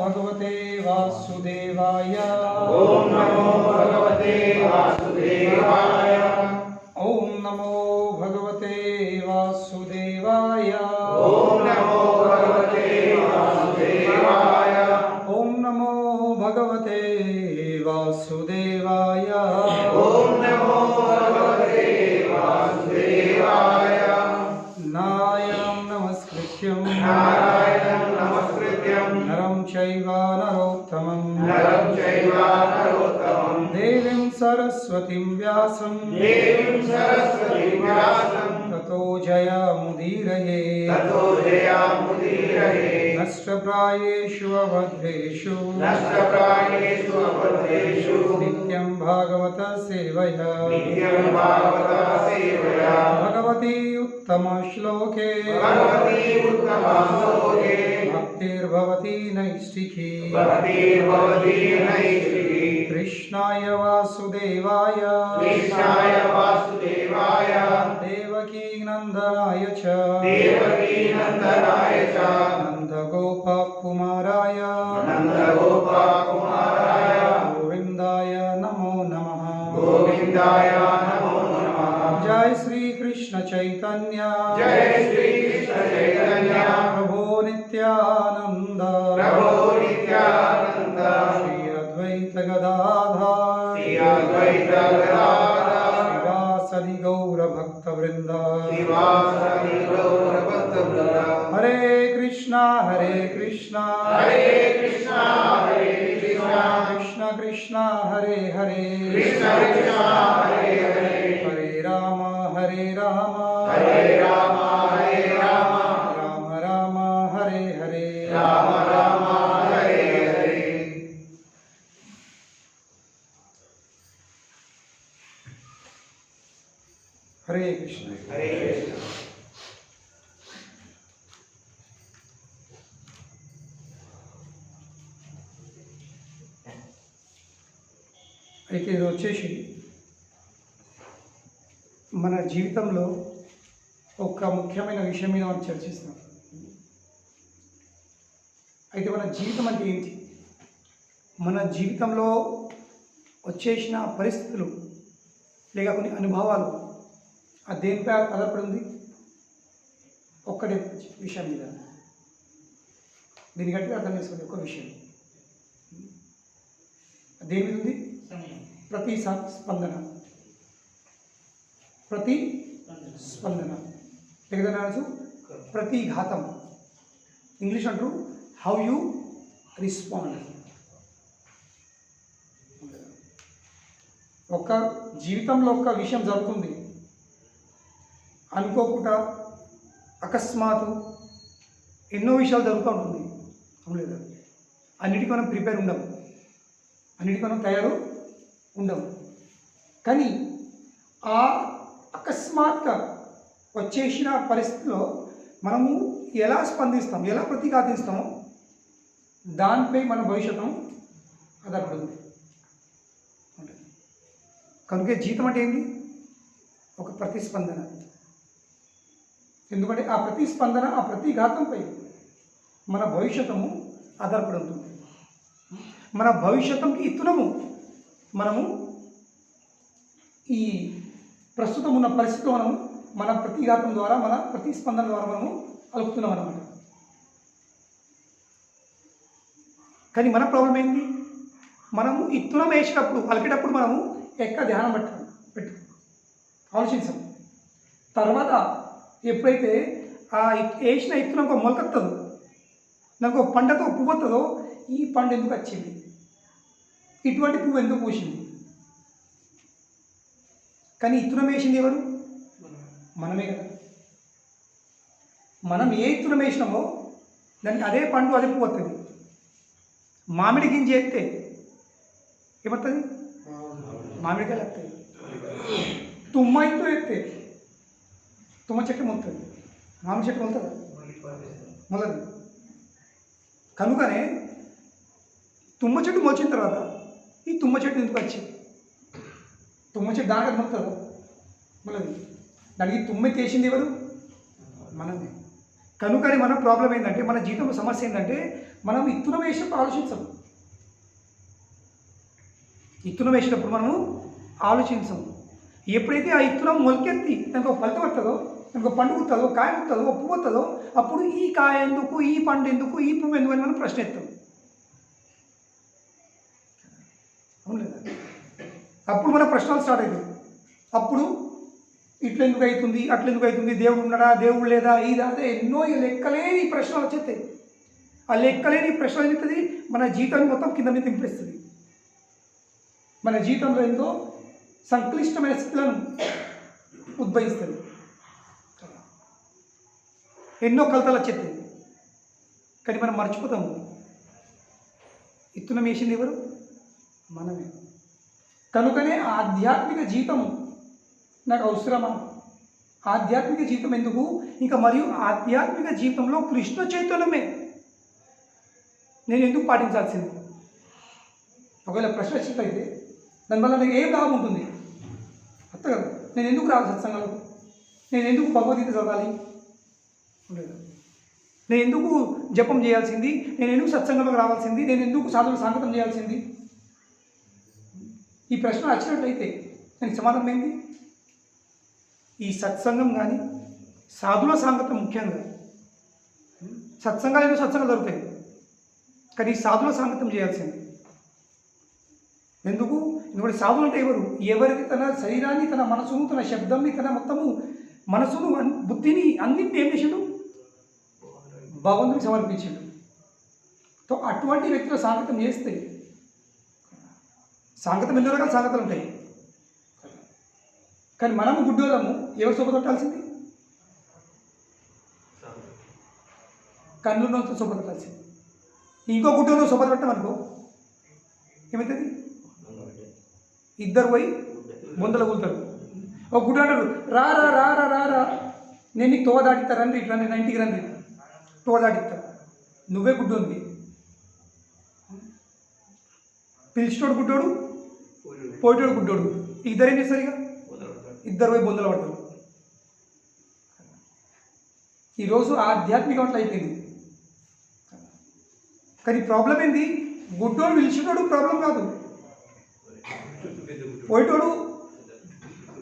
भगवते वासुदेवाय। ओम नमो भगवते वासुदेवाय। ओम नमो भगवते वासुदेवाय। ओम नमो भगवते वासुदेवाय। ओम नमो भगवते वासुदेवाय। ओम नमो भगवते वासुदेवाय। नारायणं नमस्कृत्यं नारायणं नमस्कृत्यं नरं चैव नरोत्तमं नरं चैव नरोत्तमं देवीं सरस्वतीं व्यासं देवीं सरस्वतीं व्यासं ततो जयमुदीरये। ततो जयामुदीरये। नष्टप्रायेषु अभद्रेषु नष्टप्रायेषु अबद्धेषु नित्यं भागवत सेवया। नित्यं भागवत सेवया। भगवती उत्तमश्लोके भगवती उत्तमश्लोके भक्तिर्भवती नैष्टिकी। भक्तिर्भवती नैष्टिकी। कृष्णाय वासुदेवाय कृष्णाय वासुदेवाय देवकी नन्दनाय च देवकी नन्दनाय च नन्दगोपकुमाराय नन्दगोपकुमाराय गोविन्दाय नमो नमः। गोविन्दाय नमो नमः। जय श्री कृष्ण चैतन्य जय श्री कृष्ण चैतन्य प्रभो नित्यानंद प्रभो नित्यानंद श्री अद्वैत गदाधर श्री अद्वैत गदाधर श्रीवासदि गौर भक्त वृंद। श्रीवासदि गौर भक्तवृंद। हरे कृष्णा हरे कृष्णा हरे कृष्णा कृष्ण कृष्ण हरे हरे कृष्ण कृष्ण हरे हरे हरे राम हरे राम हरे राम हरे राम राम राम हरे हरे राम राम हरे हरे। हरे कृष्ण। हरे कृष्ण। అయితే ఇది వచ్చేసి మన జీవితంలో ఒక ముఖ్యమైన విషయం మీద మనం చర్చిస్తున్నాం. అయితే మన జీవితం అంటే ఏంటి? మన జీవితంలో వచ్చేసిన పరిస్థితులు లేక కొన్ని అనుభవాలు ఆ దేనిపై ఆధారపడి ఉంది? ఒక్కటే విషయం మీద. దీన్ని గట్టిగా అర్థం చేసుకోండి. ఒక్క విషయం దేని మీద ఉంది? ప్రతి స్పందన. ప్రతి స్పందన లేకపోతే ప్రతి ఘాతం. ఇంగ్లీష్ అంటారు హౌ యూ రెస్పాండ్. ఒక జీవితంలో ఒక విషయం జరుగుతుంది, అనుకోకుండా అకస్మాత్తు ఎన్నో విషయాలు జరుగుతూ ఉంటుంది, అవును లేదా? అన్నిటికీ మనం ప్రిపేర్ ఉండము, అన్నిటికీ మనం తయారు ఉండము. కానీ ఆ అకస్మాత్తుగా వచ్చేసిన పరిస్థితిలో మనము ఎలా స్పందిస్తాం, ఎలా ప్రతిఘాతిస్తామో దానిపై మన భవిష్యత్తు ఆధారపడుతుంది. కనుక జీవితం అంటే ఏంటి? ఒక ప్రతిస్పందన. ఎందుకంటే ఆ ప్రతిస్పందన, ఆ ప్రతిఘాతంపై మన భవిష్యత్తు ఆధారపడి ఉంటుంది. మన భవిష్యత్తుకి ఇత్తునము మనము ఈ ప్రస్తుతం ఉన్న పరిస్థితిలో మనము మన ప్రతిఘాతం ద్వారా, మన ప్రతిస్పందన ద్వారా మనము అలుపుతున్నాం అన్నమాట. కానీ మన ప్రాబ్లం ఏంటి? మనము ఇత్తునం వేసేటప్పుడు, అలికేటప్పుడు మనము ధ్యానం పెట్టు ఆలోచించాం. తర్వాత ఎప్పుడైతే ఆ వేసిన ఇత్తునం ఒక మొలకెత్తుందో, నాకు ఒక పంటతో పువ్వు వస్తుందో, ఈ పండు ఎందుకు వచ్చింది, ఇటువంటి పువ్వు ఎందుకు పూసింది? కానీ ఇత్తునం వేసింది ఎవరు? మనమే కదా. మనం ఏ ఇత్తునం వేసినామో దానికి అదే పండు, అదే పువ్వు వస్తుంది. మామిడి గింజ ఎత్తే ఏమవుతుంది? మామిడికాయలు వస్తాయి. తుమ్మ ఇత్తు ఎత్తే తుమ్మ చెట్టు మొలుతుంది, మామిడి చెట్టు మొలుతుందా? మొలదు. కనుకనే తుమ్మ చెట్టు మొలిచిన తర్వాత ఈ తుమ్మ చెట్టు ఎందుకు వచ్చింది? తుమ్మ చెట్టు దానికి మొలుతుందా? మొలదు. దానికి తుమ్మ చేసింది ఎవరు? మనమే. కనుకని మన ప్రాబ్లం ఏంటంటే, మన జీవితంలో సమస్య ఏంటంటే మనం ఇత్తునం వేసినప్పుడు ఆలోచించం. ఇత్తునం వేసినప్పుడు మనము ఆలోచించం. ఎప్పుడైతే ఆ ఇత్తునం మొలకెత్తి దానికి ఒక ఫలితం వస్తుందో, దానికి ఒక పండు పుస్తుందో, కాయ పుస్తుందో, ఒక పువ్వు వస్తుందో, అప్పుడు ఈ కాయ ఎందుకు, ఈ పండు ఎందుకు, ఈ పువ్వు ఎందుకు అని మనం ప్రశ్న ఎత్తాం. అవును లేదా? అప్పుడు మన ప్రశ్నలు స్టార్ట్ అవుతాయి. అప్పుడు ఇట్లా ఎందుకు అవుతుంది, అట్లా ఎందుకు అవుతుంది, దేవుడు ఉన్నాడా, దేవుడు లేదా, ఇది అదే ఎన్నో లెక్కలేని ప్రశ్నలు వచ్చేస్తాయి. ఆ లెక్కలేని ప్రశ్నలు అవుతుంది మన జీవితాన్ని మొత్తం కింద మీద తింపేస్తుంది. మన జీవితంలో ఎంతో సంక్లిష్టమైన స్థితులను ఉద్భవిస్తుంది. ఎన్నో కలతలు వచ్చేస్తాయి. కానీ మనం మర్చిపోతాము, ఇత్తునం వేసింది ఎవరు? మనమే. కనుకనే ఆధ్యాత్మిక జీవితం నాకు అవసరమా? ఆధ్యాత్మిక జీవితం ఎందుకు? ఇంకా మరియు ఆధ్యాత్మిక జీవితంలో కృష్ణ చైతన్యమే నేను ఎందుకు పాటించాల్సింది? ఒకవేళ ప్రశ్న వచ్చినట్లయితే దానివల్ల నాకు ఏం లాభం ఉంటుంది? అర్థం కదా. నేను ఎందుకు రావాలి సత్సంగాలకు? నేను ఎందుకు భగవద్గీత చదవాలి? నేను ఎందుకు జపం చేయాల్సింది? నేను ఎందుకు సత్సంగంలోకి రావాల్సింది? నేను ఎందుకు సాధువుల సాంగతం చేయాల్సింది? ఈ ప్రశ్న వచ్చినట్లయితే దానికి సమాధానం ఏంటి? ఈ సత్సంగం కానీ సాధువుల సాంగతం ముఖ్యంగా. సత్సంగాలు ఏదో సత్సంగాలు దొరుకుతాయి, కానీ సాధువుల సాంగత్యం చేయాల్సింది. ఎందుకు? ఎందుకంటే సాధువులు అంటే ఎవరు? ఎవరికి తన శరీరాన్ని, తన మనసును, తన శబ్దాన్ని, తన మొత్తము మనసును, బుద్ధిని అన్నింటినీ ఏం చేసిండు? భగవంతుడికి సమర్పించిండు. సో అటువంటి వ్యక్తుల సాంగత్యం చేస్తే, సాంగతం ఎన్నో రకాల సాంగతాలు ఉంటాయి, కానీ మనము గుడ్డోళ్ళము ఎవరు సొప్పతొట్టాల్సింది? కన్నులో సొప్పతొట్టాల్సింది. ఇంకో గుడ్డోలో సొప్పతొట్టామనుకో ఏమవుతుంది? ఇద్దరు పోయి బొందలు కూలుతారు. ఒక గుడ్డ అంటారు, రా రా రా రా రా రా నేను నీకు తోవ దాటిస్తా, రండి ఇట్లా, నేను ఇంటికి రండి, తోవ దాటిస్తా. నువ్వే గుడ్డు ఉంది. పిలిచినోడు గుడ్డోడు, పోయేటోడు గుడ్డోడు, ఇద్దరు ఏం చేస్తారు? ఇక ఇద్దరు పోయి బొందలు పడతారు. ఈరోజు ఆధ్యాత్మికం అట్లా అయిపోయింది. కానీ ప్రాబ్లం ఏంది? గుడ్డోడు పిలిచినోడు ప్రాబ్లం కాదు, పోయేటోడు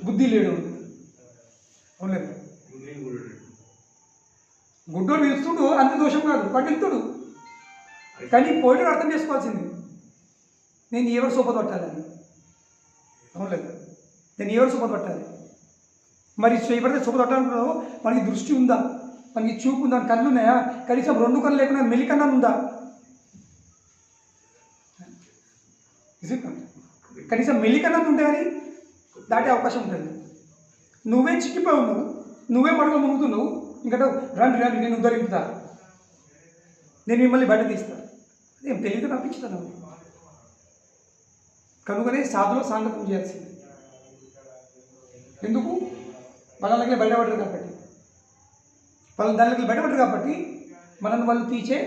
బుద్ధి లేడు. అవునలేదు. గుడ్డోడు పిలుస్తుడు అంత దోషం కాదు, వాడు వెళ్తాడు. కానీ పోయేటోడు అర్థం చేసుకోవాల్సింది, నేను ఎవరు సోపత పట్టాలని. అవునలేదు. నేను ఎవరు సోపత పట్టాలి? మరి చేయబడితే సోపత పట్టాలనుకున్నావు, మనకి దృష్టి ఉందా, మనకి చూపు ఉందా, కళ్ళు ఉన్నాయా, కనీసం 2 కళ్ళు లేకుండా మెలికన్నా ఉందా? కనీసం మెల్లికన్నది ఉంటే కానీ దాటే అవకాశం ఉంటుంది. నువ్వే చిక్కిపోయి ఉన్నావు, నువ్వే పడగ మునుగుతున్నావు, ఇంకా రండి రండి నేను ఉద్ధరింపుతా, నేను మిమ్మల్ని బయట తీస్తా, అదేం తెలియదు రప్పించుతాను. కనుకనే సాధువుల సాంగత్యం చేయాల్సింది. ఎందుకు? వాళ్ళకి బయటపడరు కాబట్టి, వాళ్ళ దానికి బయటపడరు కాబట్టి మనల్ని వాళ్ళు తీసే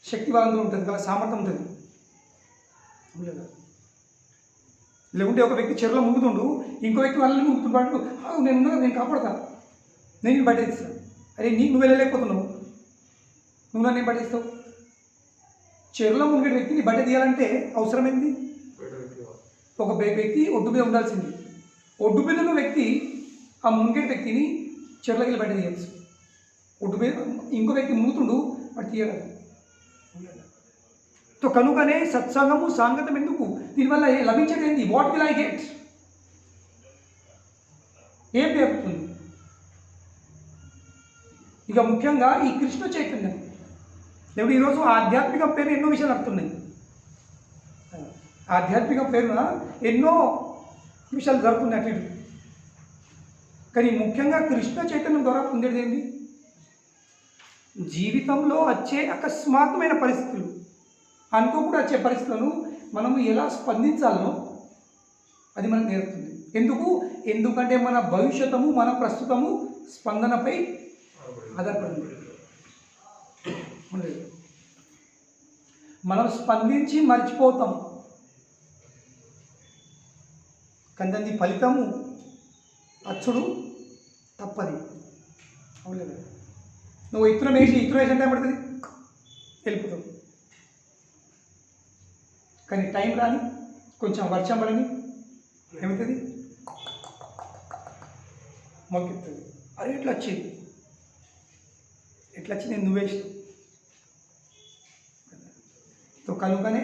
శక్తి వాళ్ళందరూ ఉంటుంది, వాళ్ళ సామర్థ్యం ఉంటుంది. లేకుంటే ఒక వ్యక్తి చెరువులో మునుగుతుండు, ఇంకో వ్యక్తి వాళ్ళని మునుగుతుంటాడు, నేను ఉన్నా, నేను కాపాడతా, నేను బయట ఇస్తాను. అరే నువ్వు వెళ్ళలేకపోతున్నావు, నువ్వు నన్ను బయట ఇస్తావు. చెరువులో మునిగే వ్యక్తిని బయట తీయాలంటే అవసరమైంది ఒక వ్యక్తి ఒడ్డు మీద ఉండాల్సింది. ఒడ్డు మీద ఉన్న వ్యక్తి ఆ మునిగే వ్యక్తిని చెరువులోకి వెళ్ళి బయట తీయచ్చు. ఒడ్డు మీద ఇంకో వ్యక్తి మునుగుతుండు, వాడు తీయగలదు. సో కనుకనే సత్సంగము సాంగతం ఎందుకు? దీనివల్ల లభించేది ఏంటి? What will I get? ఏం పేరుతుంది? ఇక ముఖ్యంగా ఈ కృష్ణ చైతన్యం. ఇప్పుడు ఈరోజు ఆధ్యాత్మిక పేరు ఎన్నో విషయాలు వస్తున్నాయి. ఆధ్యాత్మిక పేరున ఎన్నో విషయాలు జరుగుతున్నాయి అటు ఇటు. కానీ ముఖ్యంగా కృష్ణ చైతన్యం ద్వారా పొందేది ఏంటి? జీవితంలో వచ్చే అకస్మాత్తుమైన పరిస్థితులు, అనుకోకుండా వచ్చే పరిస్థితులను మనము ఎలా స్పందించాలనో అది మనకు నేర్పుతుంది. ఎందుకంటే మన భవిష్యత్తము, మన ప్రస్తుతము స్పందనపై ఆధారపడింది. మనం స్పందించి మర్చిపోతాం, కానీ దాని ఫలితము అచ్చుడు తప్పది. అవును. నువ్వు ఇతరం వేసి అంటే ఏం పడుతుంది? వెళ్ళిపోతాం. కానీ టైం రాని కొంచెం వర్షం పడని ఏమవుతుంది, మొక్కెత్తుంది. అరే ఎట్లా వచ్చింది, ఎట్లా వచ్చింది, నువ్వే ఇష్టం. కనుకనే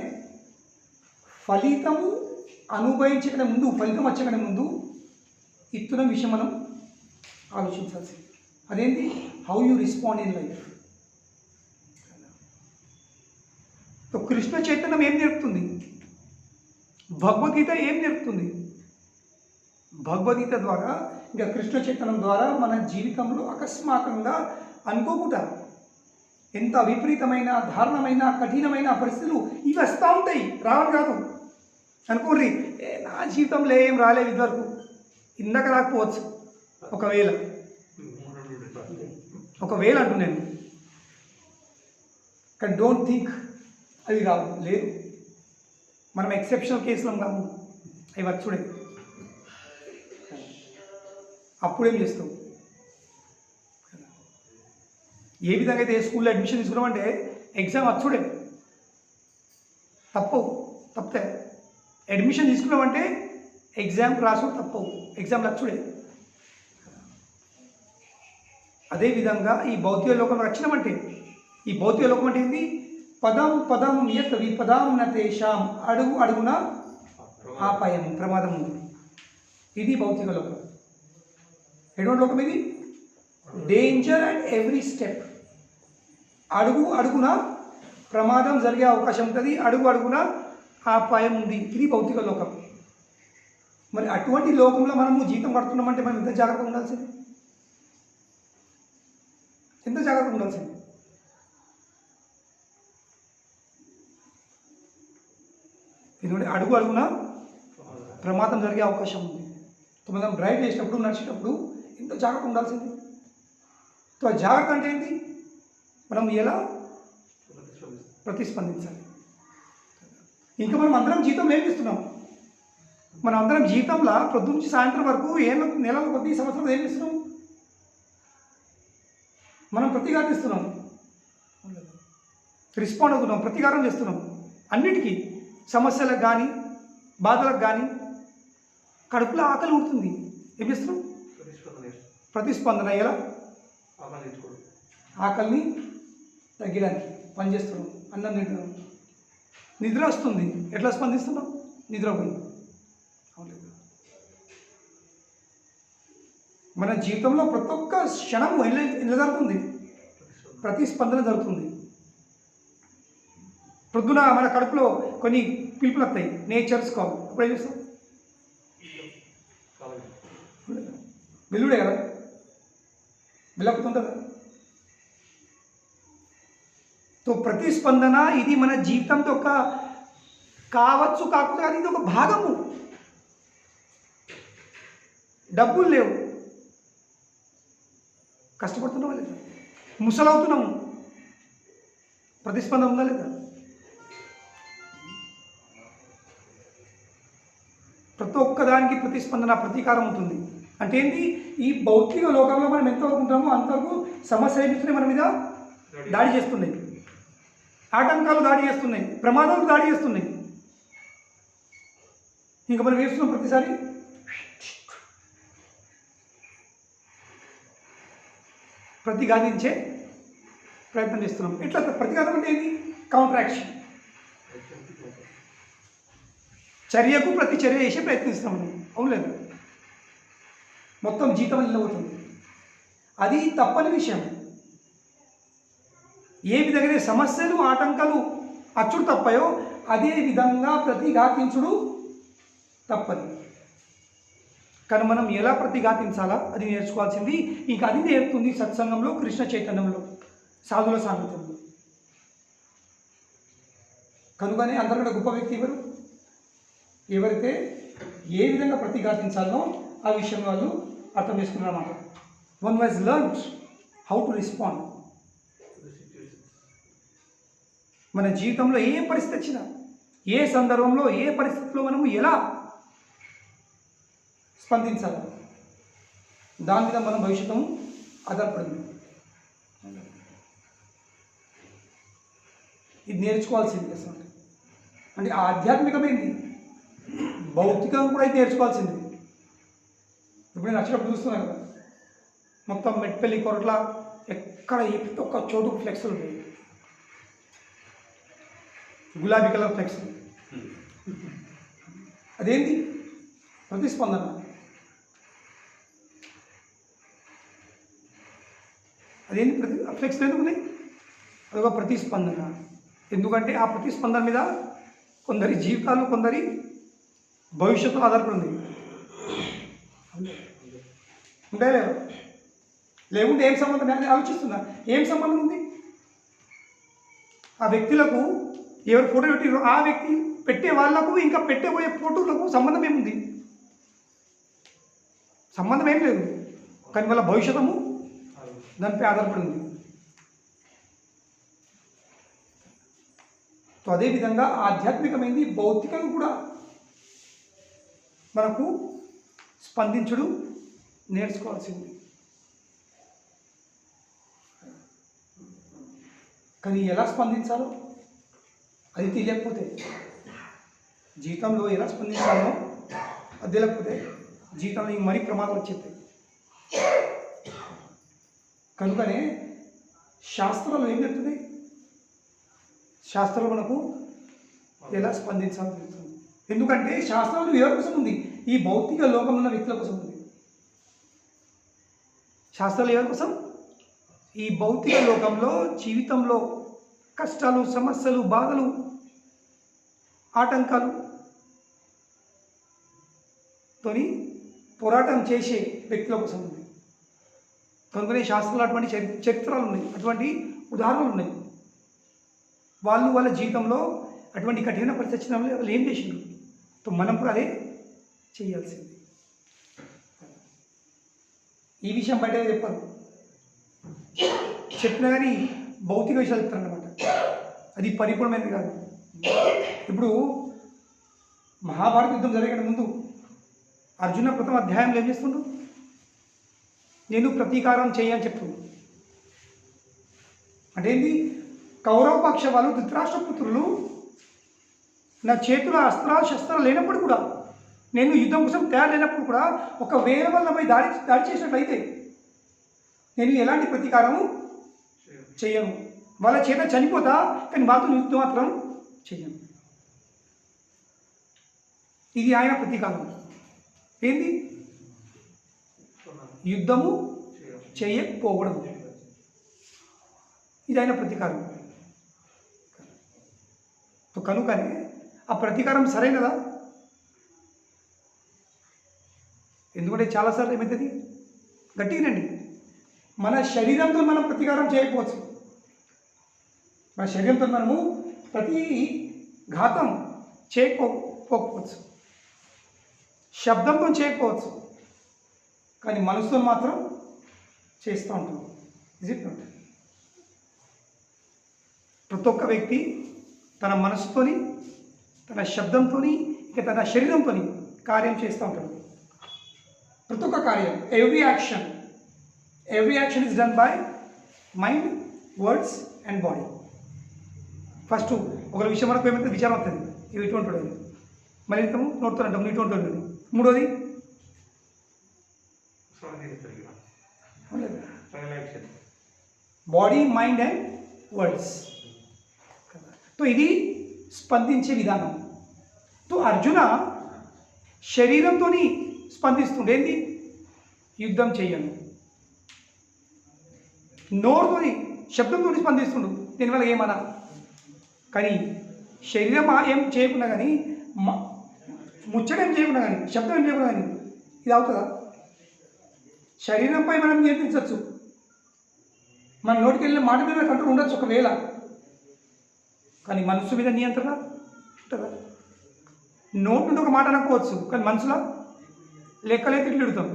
ఫలితము అనుభవించకనే ముందు, ఫలితం వచ్చకనే ముందు ఇస్తున్న విషయం మనం ఆలోచించాల్సింది. అదేంటి, how you respond in life. Krishna చైతన్యం ఏం నేర్పుతుంది, భగవద్గీత ఏం నేర్పుతుంది. భగవద్గీత ద్వారా ఇంకా కృష్ణ చైతన్యం ద్వారా మన జీవితంలో అకస్మాత్తుగా అనుకోకుండా ఎంత విపరీతమైన దారుణమైన కఠినమైన పరిస్థితులు ఇవి వస్తూ ఉంటాయి, రావని కాదు. అనుకోర్రి నా జీవితంలో ఏం రాలేదు ఇదివరకు, ఇందాక రాకపోవచ్చు. ఒకవేళ అంటున్నాను, కానీ డోంట్ థింక్ అది రావు, లేదు. మనం ఎక్సెప్షనల్ కేసులో కాదు, అవి వచ్చుడే. అప్పుడేం చేస్తావు, ఏ విధంగా అయితే స్కూల్లో అడ్మిషన్ తీసుకున్నామంటే ఎగ్జామ్ వచ్చుడే, తప్పతే అడ్మిషన్ తీసుకున్నామంటే ఎగ్జామ్ రాసు తప్పవు, ఎగ్జామ్ వచ్చుడే. అదేవిధంగా ఈ భౌతిక లోకంలో వచ్చినామంటే, ఈ భౌతిక లోకం అంటే ఏంటి, పదం పదం యత్ విపదాం న తేషాం, అడుగు అడుగున ఆపాయం, ప్రమాదం ఉంది. ఇది భౌతిక లోకం. ఎటువంటి లోకం ఇది, డేంజర్ అట్ ఎవ్రీ స్టెప్. అడుగు అడుగున ప్రమాదం జరిగే అవకాశం ఉంటుంది, అడుగు అడుగున ఆపాయం ఉంది. ఇది భౌతిక లోకం. మరి అటువంటి లోకంలో మనము జీవితం పడుతున్నామంటే మనం ఎంత జాగ్రత్తగా ఉండాల్సింది, ఎంత జాగ్రత్తగా ఉండాల్సింది. ఎందుకంటే అడుగు అడుగున ప్రమాదం జరిగే అవకాశం ఉంది. మనం డ్రైవ్ చేసేటప్పుడు, నడిచేటప్పుడు ఎంత జాగ్రత్త ఉండాల్సింది. ఆ జాగ్రత్త అంటే ఏంటి, మనం ఎలా ప్రతిస్పందించాలి. ఇంకా మనం అందరం జీతం ఏం ఇస్తున్నాం, మనం అందరం జీతంలో పొద్దు నుంచి సాయంత్రం వరకు నెలల కొద్ది సంవత్సరం ఏం ఇస్తున్నాం, మనం ప్రతిఘాతం ఇస్తున్నాం, రెస్పాండ్ అవుతున్నాం, ప్రతీకారం చేస్తున్నాం అన్నిటికీ. సమస్యలకు కానీ బాధలకు కానీ. కడుపులో ఆకలి ఉంటుంది, ఏం చేస్తున్నాం, ప్రతిస్పందన. ఎలా, ఆకలిని తగ్గడానికి పనిచేస్తున్నాం, అన్నం తింటున్నాం. నిద్ర వస్తుంది, ఎట్లా స్పందిస్తున్నాం, నిద్రపోయి. అవును, మన జీవితంలో ప్రతి ఒక్క క్షణము ఎలా జరుగుతుంది, ప్రతిస్పందన జరుగుతుంది. పొద్దున మన కడుపులో కొన్ని పిలుపులు వస్తాయి, నేచర్స్ కాల్. అప్పుడు ఏం చేస్తాం, వెల్లుడే కదా, వెళ్ళకపోతుంటుందా. తో ప్రతిస్పందన ఇది మన జీవితంతో ఒక కావచ్చు, కాకపోతే అది ఇది ఒక భాగము. డబ్బులు లేవు, కష్టపడుతున్నావా లేదా, ముసలవుతున్నాము, ప్రతిస్పందన ఉందా లేదా. ప్రతి ఒక్కదానికి ప్రతిస్పందన, ప్రతీకారం ఉంటుంది. అంటే ఏంటి, ఈ భౌతిక లోకంలో మనం ఎంతవరకు ఉంటామో అంతవరకు సమస్య ఏమిస్తున్నాయి, మన మీద దాడి చేస్తున్నాయి, ఆటంకాలు దాడి చేస్తున్నాయి, ప్రమాదాలు దాడి చేస్తున్నాయి. ఇంకా మనం వేస్తున్నాం ప్రతిసారి ప్రతిఘాతించే ప్రయత్నం చేస్తున్నాం. ఎట్లా ప్రతిఘాతం అంటే ఏంటి, కౌంటర్ యాక్షన్. చర్యకు ప్రతి చర్య చేసే ప్రయత్నిస్తున్నాం. అవును లేదు, మొత్తం జీతం నిలబోతుంది. అది తప్పని విషయం. ఏ విధంగా సమస్యలు ఆటంకాలు అచ్చుడు తప్పాయో అదే విధంగా ప్రతిఘాతించుడు తప్పదు. కానీ మనం ఎలా ప్రతిఘాతించాలా అది నేర్చుకోవాల్సింది. ఇంకా అది నేర్పుతుంది సత్సంగంలో, కృష్ణ చైతన్యంలో, సాధుల సాంగత్యంలో. కనుకనే అందరికంటే గొప్ప వ్యక్తి ఎవరైతే ఏ విధంగా ప్రతిఘాతించాలో ఆ విషయం వాళ్ళు అర్థం చేసుకున్నారన్నమాట. One was learned how to respond. మన జీవితంలో ఏ పరిస్థితి వచ్చినా, ఏ సందర్భంలో, ఏ పరిస్థితిలో మనము ఎలా స్పందించాలి, దాని మీద మన భవిష్యత్తు ఆధారపడింది. ఇది నేర్చుకోవాల్సింది అసలు. అంటే ఆధ్యాత్మికమైంది, భౌతికం కూడా ఇది నేర్చుకోవాల్సింది. ఇప్పుడు నేను వచ్చినప్పుడు చూస్తున్నాను కదా, మొత్తం మెట్పల్లి కొరట్ల ఎక్కడ ఏ ప్రతి ఒక్క చోటు ఫ్లెక్స్లు ఉంటాయి, గులాబీ కలర్ ఫ్లెక్స్. అదేంటి? ప్రతిస్పందన. అదేంటి? ఫ్లెక్స్ ఎందుకు ఉన్నాయి? అదొక ప్రతిస్పందన. ఎందుకంటే ఆ ప్రతిస్పందన మీద కొందరి జీవితాలు, కొందరి భవిష్యత్తు ఆధారపడి ఉంది. ఉంటాయి లేదా? లేకుంటే ఏం సంబంధం? నేను ఆలోచిస్తున్నా, ఏం సంబంధం ఉంది? ఆ వ్యక్తులకు ఎవరు ఫోటో పెట్టిరో ఆ వ్యక్తి పెట్టే వాళ్లకు ఇంకా పెట్టబోయే ఫోటోలకు సంబంధం ఏముంది? సంబంధం ఏం లేదు. కానీ వాళ్ళ భవిష్యత్తు దానిపై ఆధారపడి ఉంది. సో అదేవిధంగా ఆధ్యాత్మికమైంది, భౌతికంగా కూడా మనకు స్పందించడు నేర్చుకోవాల్సింది. కానీ ఎలా స్పందించాలో అది తెలియకపోతే, జీవితంలో ఎలా స్పందించాలో అది తెలియకపోతే జీవితంలో ఇంక మరీ ప్రమాదాలు వచ్చేస్తాయి. కనుకనే శాస్త్రాలు ఏం చెప్తుంది? శాస్త్రాలు మనకు ఎలా స్పందించాలో చెప్తుంది. ఎందుకంటే శాస్త్రాలు ఎవరి కోసం ఉంది? ఈ భౌతిక లోకంలో ఉన్న వ్యక్తుల కోసం ఉంది. శాస్త్రాలు ఎవరి కోసం? ఈ భౌతిక లోకంలో జీవితంలో కష్టాలు, సమస్యలు, బాధలు, ఆటంకాలు తోని పోరాటం చేసే వ్యక్తుల కోసం ఉంది. కనుకనే శాస్త్రాలు అటువంటి చరిత్రలు ఉన్నాయి, అటువంటి ఉదాహరణలు ఉన్నాయి. వాళ్ళు వాళ్ళ జీవితంలో అటువంటి కఠిన పరిస్థితి వచ్చినప్పుడు వాళ్ళు ఏం చేసిండ్రు? సో మనం కూడా అదే చేయాల్సింది. ఈ విషయం బయట చెప్పారు, చెప్పినా కానీ భౌతిక విషయాలు చెప్తారన్నమాట. అది పరిపూర్ణమైనది కాదు. ఇప్పుడు మహాభారత యుద్ధం జరిగే ముందు అర్జున ప్రథమ అధ్యాయంలో ఏం చేస్తుండ్రు? నేను ప్రతీకారం చేయని చెప్తున్నాను. అంటే ఏంటి? కౌరవ పక్ష వాళ్ళు, ధృతరాష్ట్రపుత్రులు నా చేతుల శస్త్రాలు లేనప్పుడు కూడా, నేను యుద్ధం కోసం తయారు లేనప్పుడు కూడా ఒక వేరే వాళ్ళపై దాడి చేసినట్లయితే నేను ఎలాంటి ప్రతీకారము చేయను. వాళ్ళ చేత చనిపోతా, కానీ వాళ్ళతో యుద్ధం మాత్రం చెయ్యను. ఇది ఆయన ప్రతీకారం. ఏంది? యుద్ధము చేయకపోవడం. ఇది ఆయన ప్రతీకారం. కనుకనే ఆ ప్రతీకారం సరైనదా? ఎందుకంటే చాలాసార్లు ఏమవుతుంది? గట్టిగానండి, మన శరీరంతో మనం ప్రతీకారం చేయకపోవచ్చు. మన శరీరంతో మనము ప్రతి ఘాతం చేయకపోవచ్చు, శబ్దంతో చేయకపోవచ్చు, కానీ మనసుతో మాత్రం చేస్తూ ఉంటాం. Is it not? ప్రతి ఒక్క వ్యక్తి తన మనసుతోని, తన శబ్దంతోని, ఇక తన శరీరంతో కార్యం చేస్తూ ఉంటాడు. ప్రతి ఒక్క కార్యం, every action is done by mind, words and body. First ఒక విషయం మనకు ఏమైతే విచారం వస్తుంది, ఇవి ఇటువంటి ఉంటుంది, మళ్ళీ ఇంతము నోటుతో అంటాము ఇటువంటి ఉంటుంది. మూడోది body, mind and words. So ఇది స్పందించే విధానం. సో అర్జున శరీరంతో స్పందిస్తుండే, ఏంది? యుద్ధం చెయ్యను. నోరుతో, శబ్దంతో స్పందిస్తుండు, దీనివల్ల ఏమన్నా. కానీ శరీరం ఏం చేయకుండా కానీ, ముచ్చటేం చేయకుండా కానీ, శబ్దం ఏం చేయకుండా కానీ ఇది అవుతుందా? శరీరంపై మనం నియంత్రించవచ్చు, మన నోటికి వెళ్ళిన మాట మీద కంట్రోల్ ఉండొచ్చు ఒకవేళ, కానీ మనసు మీద నియంత్రణ ఉంటుందా? నోటి నుండి ఒక మాట అనుకోవచ్చు, కానీ మనసులో లెక్కలే తిట్లుడుతాం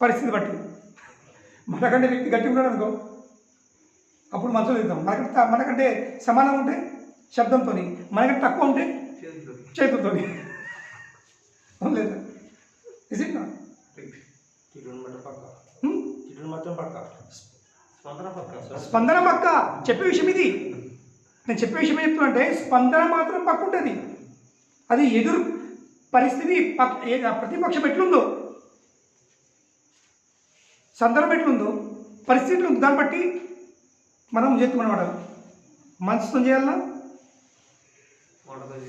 పరిస్థితి బట్టి. మనకంటే వ్యక్తి గట్టిగా ఉన్నాడు అనుకో, అప్పుడు మనసులో తిడతాం. మనకంటే సమానం ఉంటే శబ్దంతో, మనకంటే తక్కువ ఉంటే చేతులతో. లేదా? Is it not? స్పందన పక్క చెప్పే విషయం ఇది. నేను చెప్పే విషయం ఏం చెప్తున్నా అంటే స్పందన మాత్రం పక్కుంటుంది. అది ఎదురు పరిస్థితి ప్రతిపక్షం ఎట్లుందో, సందర్భం ఎట్లుందో, పరిస్థితులు ఉంది, దాన్ని బట్టి మనం చెప్తున్నామన్నమాట. మనసుతో చేయాలా,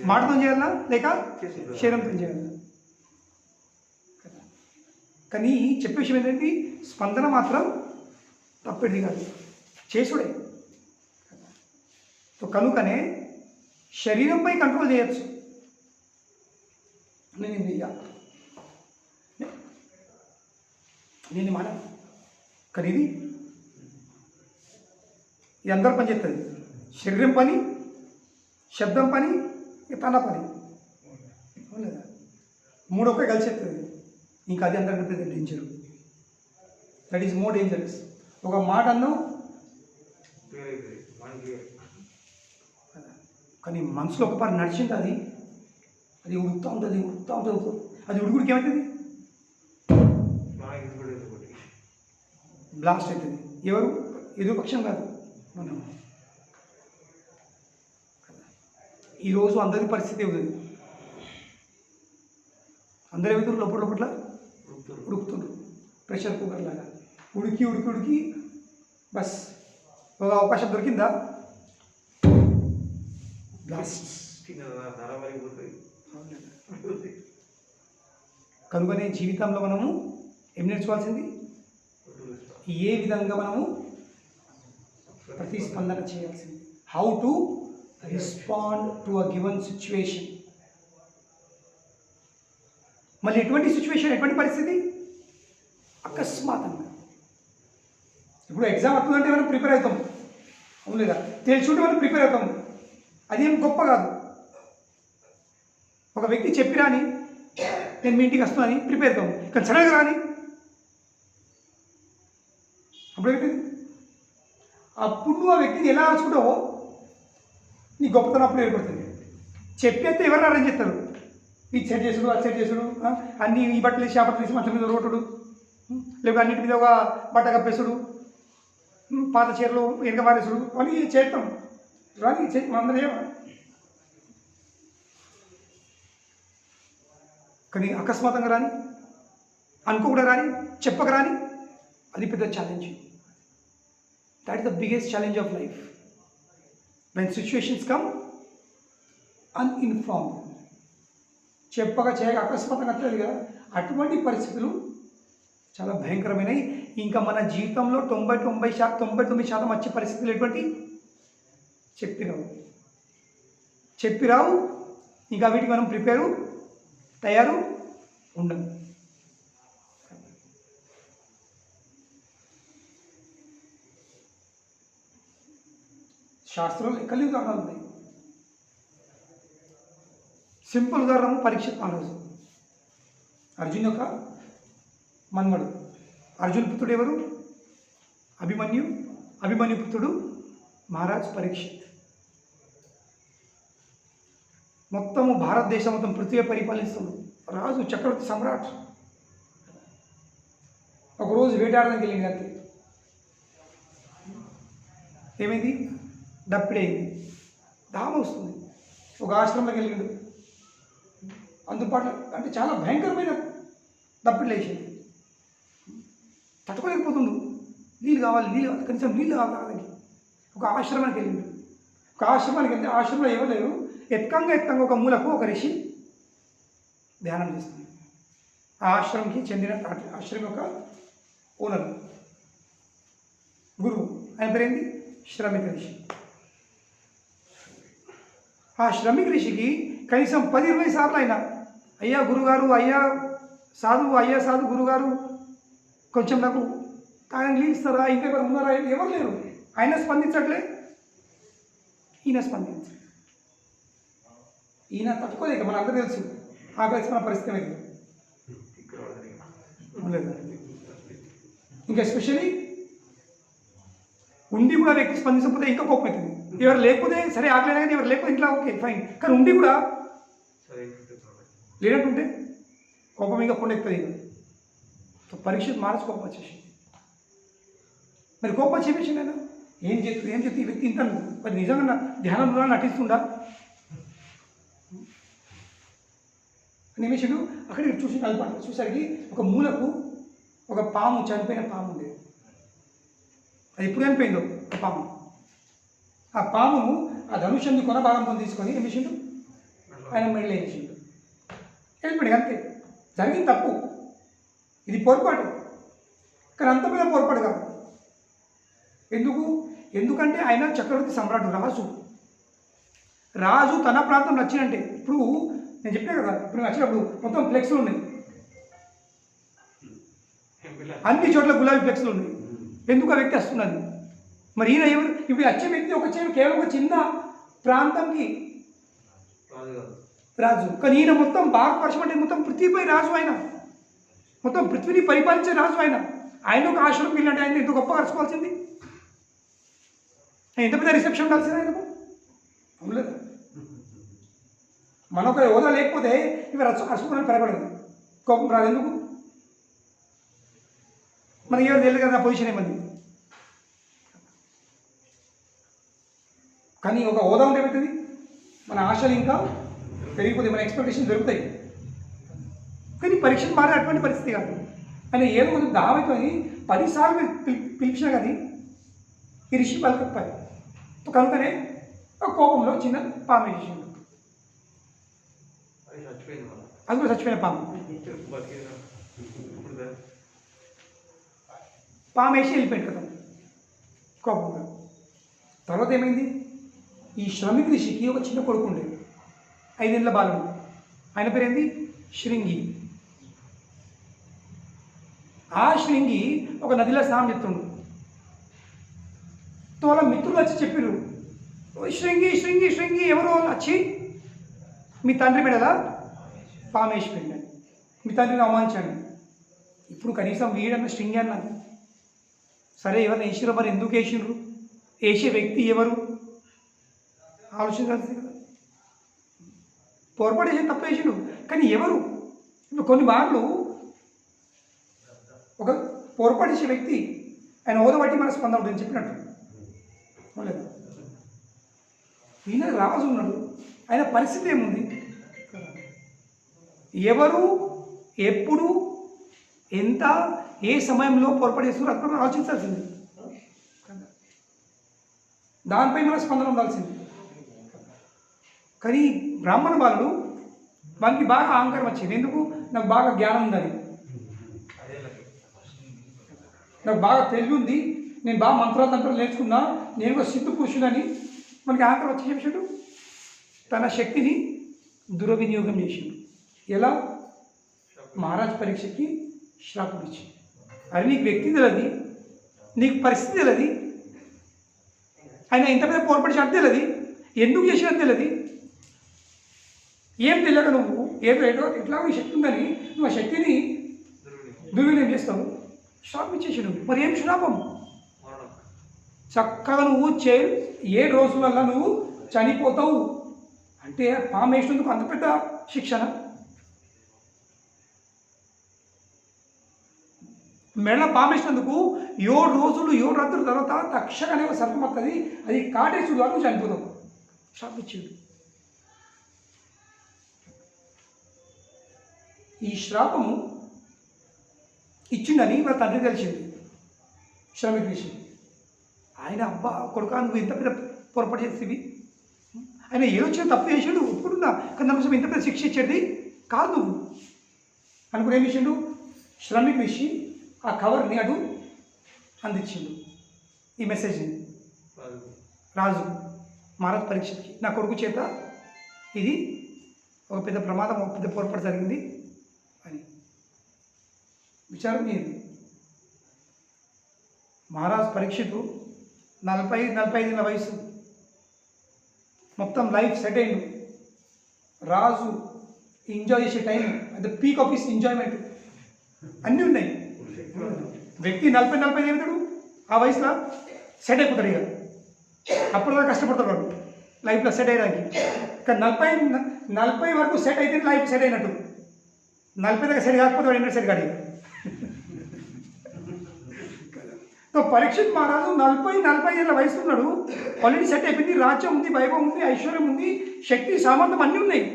మాటతో చేయాలా, లేక శరీరంతో చేయాలా. కానీ చెప్పే విషయం ఏంటంటే స్పందన మాత్రం తప్పేది కాదు, చేసుడే. కనుకనే శరీరంపై కంట్రోల్ చేయొచ్చు. నేను నేను మాట కానీ ఇది అందరి పని చేస్తుంది. శరీరం పని, శబ్దం పని, తన పని, లేదా మూడు ఒకే కలిసి చెప్తుంది. ఇంకా అది అందరికంటే danger. That is more dangerous. ఒక మాట అన్నావు కానీ మనసులో ఒక పారి నడిచింది, అది ఉడుకుతూ ఉంటుంది, అది ఉడుకుడికి ఏమవుతుంది, బ్లాస్ట్ అవుతుంది. ఎవరు ఎదురుపక్షం కాదు, మనం. ఈరోజు అందరి పరిస్థితి అవుతుంది. అందరు ఏమవుతారు, లోపల ఉడుకుతుండ్రు, ప్రెషర్ కుక్కర్ లాగా ఉడికి బస్ ఒక అవకాశం దొరికిందా బ్లాస్ట్. కనుకనే జీవితంలో మనము ఏం నేర్చుకోవాల్సింది, ఏ విధంగా మనము ప్రతిస్పందన చేయాల్సింది, how to respond to a given situation. మళ్ళీ ఎటువంటి సిచ్యువేషన్, ఎటువంటి పరిస్థితి, అకస్మాత్తుగా. ఇప్పుడు ఎగ్జామ్ వస్తుందంటే మనం ప్రిపేర్ అవుతాం, అవును లేదా, తెలుసుంటే మనం ప్రిపేర్ అవుతాం, అదేం గొప్ప కాదు. ఒక వ్యక్తి చెప్పి రాని నేను మీ ఇంటికి వస్తున్నాను అని ప్రిపేర్ అవుతాం, కానీ సడన్గా రాని అప్పుడు ఏమిటి, అప్పుడు నువ్వు ఆ వ్యక్తిని ఎలా ఆచుకుంటావో నీ గొప్పతనం అప్పుడు ఏర్పడుతుంది. చెప్పేస్తే ఎవరు అరేంజ్ చేస్తారు, ఇది సెట్ చేసుడు, అది సెట్ చేసుడు, అన్నీ ఈ బట్టలు వేసి ఆ బట్టలు వేసి మంచం మీద రోటుడు, లేకపోతే అన్నింటి మీద ఒక బట్ట కప్పేసుడు, పాత చీరలు వెనక పారేసుడు, అవన్నీ చేస్తాం. రాని మనందరూ ఏమో. కానీ అకస్మాత్తుగా రాని, అనుకోకుండా రాని, చెప్పక రాని, అది పెద్ద challenge. That is the biggest challenge of life. When situations come uninformed, చెప్పక చేయక అకస్మాత్తుగా వస్తుంది కదా, అటువంటి పరిస్థితులు చాలా భయంకరమైనవి. ఇంకా మన జీవితంలో 99% వచ్చే పరిస్థితులు ఎటువంటి చెప్పిరావు. ఇంకా వీటికి మనం తయారు ఉండము. శాస్త్రంలో ఎక్కడి ఉదాహరణలు ఉన్నాయి. సింపుల్ ఉదాహరణ పరీక్షిత్ మహారాజు, అర్జున్ యొక్క మన్మడు. అర్జున్ పుత్రుడు ఎవరు, అభిమన్యు పుత్రుడు మహారాజ్ పరీక్షిత్. మొత్తము భారతదేశం మొత్తం పృథ్వీ పరిపాలిస్తున్నాడు, రాజు, చక్రవర్తి, సమ్రాట్. ఒకరోజు వేటాడడానికి వెళ్ళింది, అంతే ఏమైంది, దప్పిడైంది, దాహం వస్తుంది. ఒక ఆశ్రమంలోకి వెళ్ళిండు, అందుబాటులో అంటే చాలా భయంకరమైన దప్పిడి లేచింది, తట్టుకోలేకపోతుండు. నీళ్ళు కావాలి, కనీసం నీళ్ళు కావాలి. ఒక ఆశ్రమానికి వెళ్ళిండు. ఒక ఆశ్రమానికి వెళ్తే ఆశ్రమంలో ఎవరు లేరు. ఎత్కంగా ఒక మూలకు ఒక ఋషి ధ్యానం చేస్తుంది. ఆ ఆశ్రమంకి చెందిన ఆశ్రమం యొక్క ఓనర్, గురువు, ఆయన పేరేంటి, శ్రమిక ఋషి. ఆ శ్రమిక ఋషికి కనీసం 10-20 సార్లు అయినా, అయ్యా గురుగారు, అయ్యా సాధు గురుగారు, కొంచెం నాకు ఆయన నీళ్ళు ఇస్తారా, ఇంకెవరు ఉన్నారా, ఎవరు లేరు. ఆయన స్పందించట్లే, ఈయన స్పందించు. ఈయన తట్టుకోలేక, మన అందరూ తెలుసు ఆకలిసి మన పరిస్థితి అనేది లేదు. ఇంకా ఎస్పెషల్లీ ఉండి కూడా వ్యక్తి స్పందించకపోతే ఇంకా కోపం అవుతుంది. ఎవరు లేకపోతే సరే ఆకలేదా, కానీ ఎవరు లేకపోతే ఇంట్లో ఓకే ఫైన్, కానీ ఉండి కూడా లేనట్టుంటే కోపం ఇంకా కొండెక్కుతుంది. పరీక్ష మార్చి కోపం వచ్చేసి, మరి కోపం చేపించింది ఆయన, ఏం చెప్తే ఈ వ్యక్తి ఇంత మరి నిజంగా ధ్యానంలో నటిస్తుండా నిమిషుడు అక్కడికి చూసి కలపండి చూసరికి ఒక మూలకు ఒక పాము చనిపోయిన పాము ఉండేది. అది ఎప్పుడు చనిపోయిందో ఆ పాము. ఆ పామును ఆ ధనుషుని కొన భాగంతో తీసుకొని నిమిషుడు ఆయన మెడలో వేసిండు. వెళ్ళిపోయాడు అంతే. జరిగింది తప్పు, ఇది పొరపాటు, కానీ అంత పెద్ద పొరపాటు కాదు. ఎందుకంటే ఆయన చక్రవర్తి సమ్రాట్ రాజు తన ప్రాంతం నచ్చినంటే. ఇప్పుడు నేను చెప్పినా కదా, ఇప్పుడు వచ్చినప్పుడు మొత్తం ఫ్లెక్స్లు ఉన్నాయి, అన్ని చోట్ల గులాబీ ఫ్లెక్స్లు ఉన్నాయి. ఎందుకు ఆ వ్యక్తి వస్తున్నది? మరి ఈయన ఎవరు? ఇప్పుడు వచ్చే వ్యక్తి కేవలం ఒక చిన్న ప్రాంతంకి రాజు, కానీ ఈయన మొత్తం భారతవర్షం అంటే మొత్తం పృథ్వీపై రాజు. ఆయన మొత్తం పృథ్వీని పరిపాలించే రాజు. ఆయన ఒక ఆశ్రమం వెళ్ళినట్టు ఆయన ఎంత గొప్ప అరుచుకోవాల్సింది, ఎంత పెద్ద రిసెప్షన్ ఉండాల్సింది ఆయనకు. అవునులేదా? మనొక హోదా లేకపోతే ఇవి అరుచుకోవడానికి పెరగలేదు, కోపం రాదు. ఎందుకు? మనకి ఎవరు తెలియదు కదా పొజిషన్ ఏమంది. కానీ ఒక హోదా ఉంటే ఏమవుతుంది, మన ఆశలు ఇంకా పెరిగిపోతాయి, మన ఎక్స్పెక్టేషన్ దొరుకుతాయి. కానీ పరీక్షలు మారే అటువంటి పరిస్థితి కాదు. ఆయన ఏదో కొంచెం దావైపోయి 10 సార్లు పిలిచినా కానీ ఈ ఋషి పలకపోయి కనుకనే ఒక కోపంలో చిన్న పాము వేసేసిండు. అది కూడా చచ్చిపోయిన పాము వేసి వెళ్ళిపోయాడు కదా కోపంగా. తర్వాత ఏమైంది, ఈ శ్రమిక ఋషికి ఒక చిన్న కొడుకు ఉండేది, 5 ఏళ్ళ బాలుడు. ఆయన పేరేంది? శృంగి. ఆ శృంగి ఒక నదిలో స్నానం చేస్తుండు. వాళ్ళ మిత్రులు వచ్చి చెప్పారు, శృంగి శృంగి శృంగి ఎవరో వచ్చి మీ తండ్రి మెడలా పామేసిపోయిందని, మీ తండ్రిని అవమానించాడు. ఇప్పుడు కనీసం వీడన్న శృంగి అన్నది. సరే ఎవరిని వేసిరో, మరి ఎందుకు వేసిండ్రు, వేసే వ్యక్తి ఎవరు ఆలోచించాల్సింది కదా. పొరపాటు చేసి తప్పు వేసిండు, కానీ ఎవరు? ఇప్పుడు కొన్ని మార్లు ఒక పొరపాటు చేసే వ్యక్తి ఆయన హోదా బట్టి మన స్పందన ఉంటుంది చెప్పినట్టు. లేదు, ఈయన రాజు ఉన్నాడు, ఆయన పరిస్థితి ఏముంది, ఎవరు ఎప్పుడు ఎంత ఏ సమయంలో పొరపాటు చేస్తున్నారు అక్కడ ఆలోచించాల్సింది, దానిపై మన స్పందన ఉండాల్సింది. కానీ బ్రాహ్మణ బాలుడు వానికి బాగా అహంకారం వచ్చింది. ఎందుకు? నాకు బాగా జ్ఞానం ఉందని, నాకు బాగా తెలివి ఉంది, నేను బాగా మంత్రాలు నేర్చుకున్నా, నేను ఒక సిద్ధు పురుషుడని మనకి అహంకారం వచ్చి చేసాడు. తన శక్తిని దుర్వినియోగం చేసిండు. ఎలా? మహారాజ్ పరీక్షకి శ్రాపం ఇచ్చి, అది నీకు వ్యక్తి తెలియదు, నీకు పరిస్థితి తెలియదు, ఆయన ఎంత పెద్ద పొరపాటు చేస్తే తెలియదు, ఎందుకు చేసినది తెలియదు, ఏం తెలియక నువ్వు ఏదో ఎట్లా నీ శక్తి ఉందని నువ్వు ఆ శక్తిని దుర్వినియోగం చేస్తావు, శ్రాపం ఇచ్చేసాడు. మరి ఏం శ్రాపం? చక్కగా నువ్వు 7 రోజులల్లో నువ్వు చనిపోతావు అంటే పాము వేసినందుకు అంత పెద్ద శిక్షణ. మెడ పాము వేసినందుకు 7 రోజులు 7 రాత్రుల తర్వాత తక్షణమే ఒక సర్పం వస్తుంది, అది కాటేసుడు వరకు చనిపోతావు, శ్రాపం ఇచ్చాడు. ఈ శ్రాపము ఇచ్చిండని వాళ్ళ తండ్రి తెలిసింది, శ్రమిక ఋషి. ఆయన అబ్బా కొడుకా నువ్వు ఇంత పెద్ద పొరపాటు చేసేవి, ఆయన ఏదొచ్చినా తప్పు చేసాడు ఒప్పుకున్నా, కానీ దానికోసం ఇంత పెద్ద శిక్ష ఇచ్చేది కాదు నువ్వు అనుకుని ఏం చేసిండు, శ్రమిక ఋషి ఆ కవర్ని అడు అందించిండు. ఈ మెసేజ్ని రాజు మహారాజ్ పరీక్షకి, నా కొడుకు చేత ఇది ఒక పెద్ద ప్రమాదం, ఒక పెద్ద పొరపాటు జరిగింది అని. విచారం ఏంది? మహారాజ్ పరీక్షకు 40-45 ఏళ్ళ వయసు, మొత్తం లైఫ్ సెట్ అయిండు, రాజు ఎంజాయ్ చేసే టైం, అది పీక్ ఆఫ్ హిస్ ఎంజాయ్మెంట్ అన్నీ ఉన్నాయి. వ్యక్తి 40-45 ఏళ్ళు ఆ వయసులో సెట్ అయిపోతాడు. ఇక అప్పటిదాకా కష్టపడతాడు వాడు లైఫ్లో సెట్ అయ్యడానికి. కానీ 40 వరకు సెట్ అయితే లైఫ్ సెట్ అయినట్టు, 40 దాకా సెట్ కాకపోతే వాడు ఇంటర్ సెట్ కాదు. సో పరీక్షిత్ మహారాజు 40-45 ఏళ్ళ వయసు ఉన్నాడు. ఆల్రెడీ సెట్ అయిపోయింది, రాజ్యం ఉంది, వైభవం ఉంది, ఐశ్వర్యం ఉంది, శక్తి సామర్థ్యం అన్నీ ఉన్నాయి.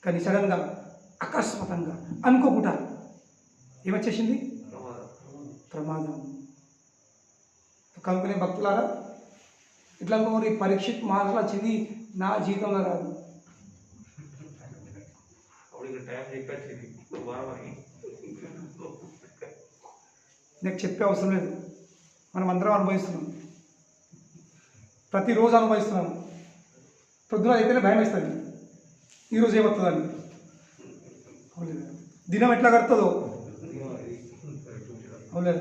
కానీ సడన్గా అకస్మాత్తుగా అనుకోకుండా ఏమొచ్చేసింది? ప్రమాదం. కనుకనే భక్తులారా, ఇట్లా అనుకోని పరీక్షిత్ మహారాజులా వచ్చింది నా జీవితంలో రాదు. నాకు చెప్పే అవసరం లేదు, మనం అందరం అనుభవిస్తున్నాం, ప్రతిరోజు అనుభవిస్తున్నాము. పొద్దున అయితేనే భయం వేస్తుంది, ఈరోజు ఏమవుతుందని. అవును, దినం ఎట్లా గడుతుందో. అవును,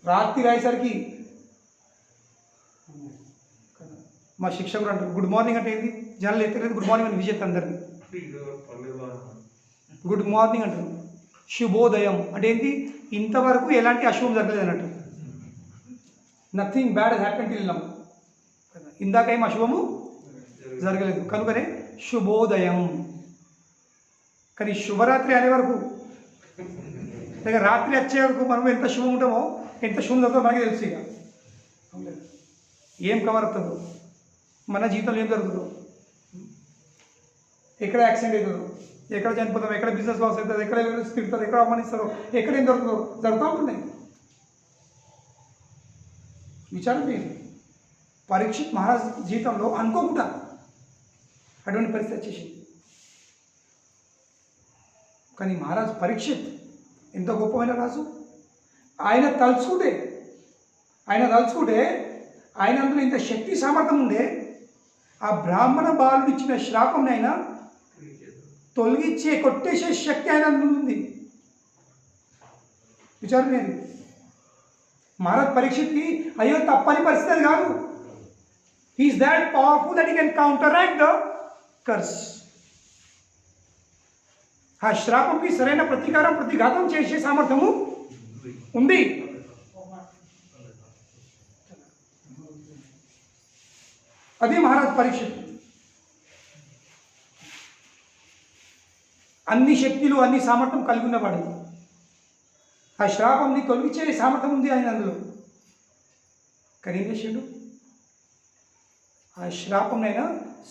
రాత్రి అయ్యేసరికి మా శిక్షకుడు అంటారు గుడ్ మార్నింగ్ అంటే ఏంటి? జనాలు ఎత్తలేదు గుడ్ మార్నింగ్ అని విజేత అందరినీ. గుడ్ మార్నింగ్ అంటారు. శుభోదయం అంటే ఏంటి? ఇంతవరకు ఎలాంటి అశుభం జరగలేదు అన్నట్టు. Nothing bad happen till now. ఇందాక ఏం అశుభము జరగలేదు, కనుకనే శుభోదయం. కానీ శుభరాత్రి అనే వరకు, లేక రాత్రి వచ్చే వరకు మనం ఎంత శుభం ఉంటామో, ఎంత శుభం జరుగుతుందో మనకి తెలుసు. ఇక ఏం కవర్ అవుతుందో, మన జీవితంలో ఏం జరుగుతుందో, ఎక్కడ యాక్సిడెంట్ అవుతుందో, ఎక్కడ చనిపోతాం, ఎక్కడ బిజినెస్ లాస్ అవుతుంది, ఎక్కడ తిరుగుతారు, ఎక్కడ అవమానిస్తారో, ఎక్కడ ఏం జరుగుతుందో జరుగుతూ ఉంటున్నాయి. విచారం లేదు. పరీక్షిత్ మహారాజ్ జీవితంలో అనుకోకుండా అటువంటి పరిస్థితి వచ్చేసింది. కానీ మహారాజ్ పరీక్షిత్ ఎంత గొప్పమైన రాజు. ఆయన తలుచుకుంటే ఆయన అందులో ఇంత శక్తి సామర్థ్యం ఉండే, ఆ బ్రాహ్మణ బాలుడు ఇచ్చిన శ్రాపం అయినా తొలగించే కొట్టేసే శక్తి ఆయన ఉంది. విచారం లేదు. మహారాజ్ పరీక్షిత్కి అయ్యో తప్పని పరిస్థితి కాదు. He is that powerful that he can counteract the curse. ఆ శ్రాపంకి సరైన ప్రతిఘాతం చేసే సామర్థ్యము ఉంది. అదే మహారాజ్ పరీక్షిత్. అన్ని శక్తులు అన్ని సామర్థ్యం కలిగి ఉన్నవాడు. ఆ శ్రాపంని తొలగించే సామర్థ్యం ఉంది ఆయన అందులో. కానీ ఏం చేసిండు? ఆ శ్రాపంనైనా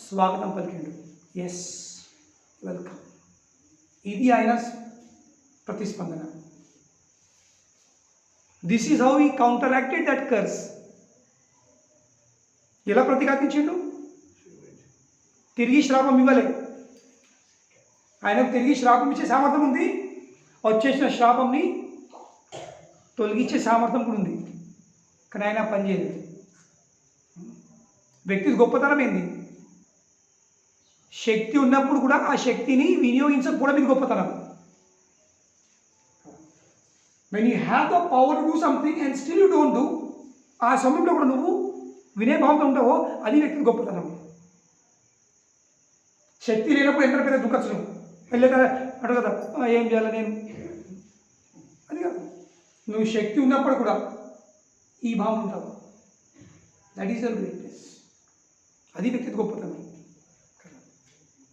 స్వాగతం పలికిండు. Yes, welcome. ఇది ఆయన ప్రతిస్పందన. This is how he counteracted that curse. ఎలా ప్రతిఘాతించిండు? తిరిగి శ్రాపం ఇవ్వలే. ఆయనకు తిరిగి శ్రాపం ఇచ్చే సామర్థ్యం ఉంది, వచ్చేసిన శ్రాపంని తొలగించే సామర్థ్యం కూడా ఉంది. కానీ ఆయన పనిచేయలేదు. వ్యక్తి గొప్పతనం ఏంది? శక్తి ఉన్నప్పుడు కూడా ఆ శక్తిని వినియోగించకపోవడం ఇది గొప్పతనం. When you have the power to do something and still you don't do, ఆ సమయంలో కూడా నువ్వు వినయభావంతో ఉంటావో అది వ్యక్తి గొప్పతనం. శక్తి లేనప్పుడు ఎంత పెద్ద దుఃఖచ్చు వెళ్ళేదా అటు కదా, ఏం చేయాలి నేను అది కాదు. నువ్వు శక్తి ఉన్నప్పుడు కూడా ఈ భావం ఉంటావు. That is the greatness. అది వ్యక్తి గొప్పతనం.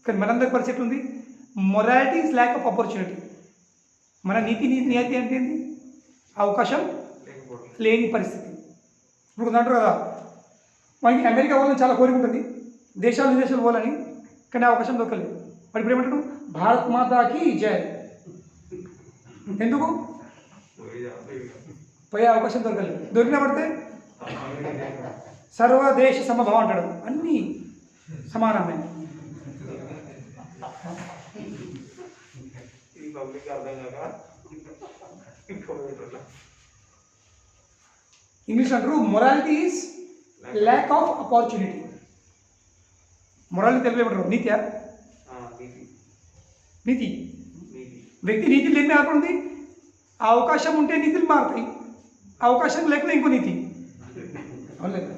కానీ మనందరి పరిస్థితి ఉంది, morality is lack of opportunity. మన నియతి అంటే ఏంటి? అవకాశం లేని పరిస్థితి. ఇప్పుడు అంటారు కదా, మనకి అమెరికా వాళ్ళని చాలా కోరిక ఉంటుంది, దేశాలు విదేశాలు పోవాలని, కానీ అవకాశం దొరకలేదు. వాడు ఇప్పుడు ఏమంటాడు? భారత్ మాతాకి జై. ఎందుకు? పోయే అవకాశం దొరకలేదు. దొరికిన పడితే సర్వదేశ సమభావం అంటాడు. అన్నీ సమానమే. ఇంగ్లీష్ అంటారు morality is lack of opportunity. Morality Telugu ఏమంటారు? నీతి. వ్యక్తి నీతి లేని ఏర్పడింది. ఆ అవకాశం ఉంటే నీతిలు మారుతాయి, అవకాశం లేకపోతే ఇంకో నీతి. అవునులేదు.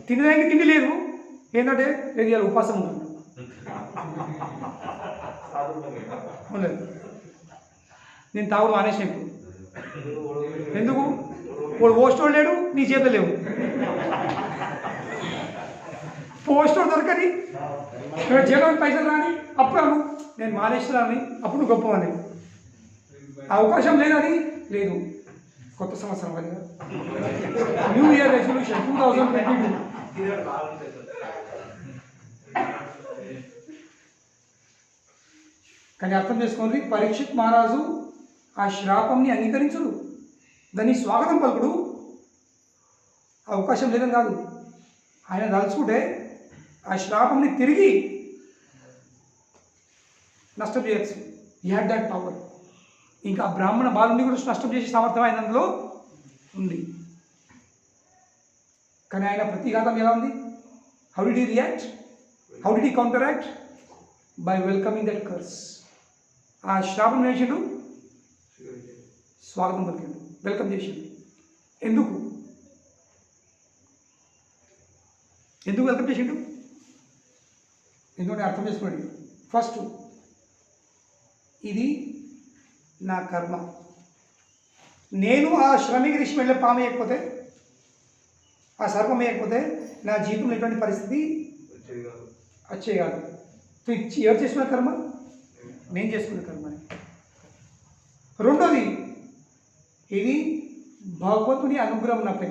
తినడానికి తిండి లేదు, ఏంటంటే లేదు ఇవాళ ఉపాసం ఉంటుంది. అవునులేదు. నేను తాగుడు మానేసిన ఇప్పుడు. ఎందుకు? వాడు పోస్టోడు లేడు, నీ చేత లేవు. పోస్టోడు దొరకని, జనం పైసలు రాని, అప్పుడు నేను మానేసినాని, అప్పుడు గొప్పవని. అవకాశం లేదని లేదు. కొత్త సంవత్సరం కదా, న్యూ ఇయర్ రెజల్యూషన్ 2022. కానీ అర్థం చేసుకోండి, పరీక్షిత్ మహారాజు ఆ శ్రాపంని అంగీకరించడు, దాన్ని స్వాగతం పలుకుడు. అవకాశం లేదని కాదు, ఆయన తలుచుకుంటే ఆ శ్రాపంని తిరిగి నష్టం చేయొచ్చు. ఈ హ్యాడ్ దట్ పవర్. ఇంకా బ్రాహ్మణ బాలుని కూడా నష్టం చేసే సామర్థ్యం ఆయన అందులో ఉంది. కానీ ఆయన ప్రతిఘాతం ఎలా ఉంది? How did he react? How did he counteract? By welcoming that curse. ఆ శ్రాపం చేసిండు, స్వాగతం పలికిండు, వెల్కమ్ చేసిండు. ఎందుకు వెల్కమ్ చేసిండు? ఎందుకంటే అర్థం చేసుకోండి. ఫస్ట్, ఇది నా కర్మ. నేను ఆ శ్రమికి వెళ్ళే పాము వేయకపోతే, ఆ సర్పం వేయకపోతే నా జీవితంలో ఎటువంటి పరిస్థితి వచ్చే కాదు. ఎవరు చేసుకున్న కర్మ? నేను చేసుకున్న కర్మని. రెండోది, ఇది భగవంతుని అనుగ్రహం నాపై,